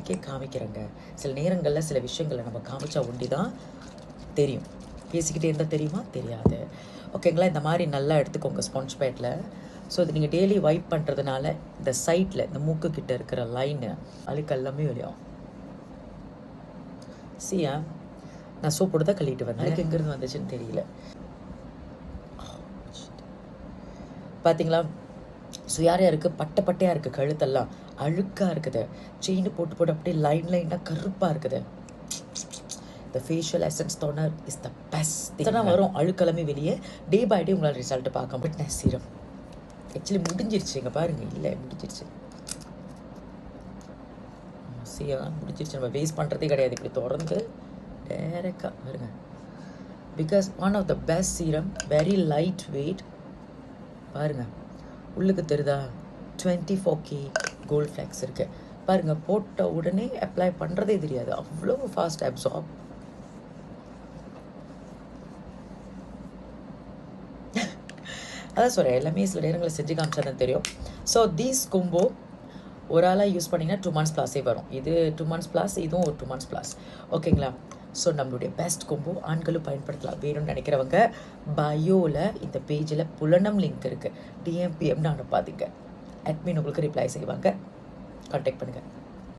பப்ளிக்கே காமிக்கிறேங்க. சில நேரங்களில் சில விஷயங்களை நம்ம காமிச்சா ஒண்டி தான் தெரியும். பேசிக்கிட்டே இருந்தால் தெரியுமா? தெரியாது. ஓகேங்களா? இந்த மாதிரி நல்லா எடுத்துக்கோங்க ஸ்பாஞ்ச் பேட்டில். ஸோ இது நீங்கள் டெய்லி வைப் பண்ணுறதுனால இந்த சைட்டில் இந்த மூக்கு கிட்ட இருக்கிற லைனு அழுக்கு எல்லாமே வெளியாகும். சியா நான் சோப்போடு தான் கழுவிட்டு வந்தேன். எனக்கு எங்கேருந்து வந்துச்சுன்னு தெரியல. பார்த்தீங்களா? ஸோ யார் யாருக்கு பட்டையாக இருக்குது, கழுத்தெல்லாம் அழுக்காக இருக்குது, செயின் போட்டு போட்டு அப்படியே லைனாக கருப்பாக இருக்குது. The facial essence toner is the best thing. இதெல்லாம் வரும் அழுக்கெல்லாமே வெளியே. டே பை டே உங்களால் ரிசல்ட் பார்க்க பட்னஸ் சீரம் ஆக்சுவலி முடிஞ்சிருச்சு. இங்கே பாருங்கள், இல்லை முடிஞ்சிருச்சு. முடிஞ்சிருச்சு. நம்ம வேஸ்ட் பண்ணுறதே கிடையாது. இப்படி திறந்து டேரெக்டாக வருங்க. Because one of the best serum, very light weight. பாருங்கள், உள்ளுக்கு தெரியுதா 24K கோல்ட் ஃப்ளாக்ஸ் இருக்குது. பாருங்கள், போட்ட உடனே அப்ளை பண்ணுறதே தெரியாது, அவ்வளோ ஃபாஸ்ட் அப்சார்ப். அதான் சொல்கிறேன், எல்லாமே சில நேரங்களில் செஞ்சு காமிச்சா தான் தெரியும். ஸோ தீஸ் கும்போ ஒரு ஆளாக யூஸ் பண்ணிங்கன்னா 2 months ப்ளஸே வரும். இது 2 months ப்ளஸ், இதுவும் ஒரு 2 months ப்ளஸ். ஓகேங்களா? ஸோ நம்மளுடைய பெஸ்ட் கொம்போ ஆண்களும் பயன்படுத்தலாம். வேணும்னு நினைக்கிறவங்க பயோவில் இந்த பேஜில் புலனம் லிங்க் இருக்குது, டிஎம்பிஎம்னு அனுப்பாதீங்க. அட்மின் உங்களுக்கு ரிப்ளை செய்வாங்க. கான்டாக்ட் பண்ணுங்கள்.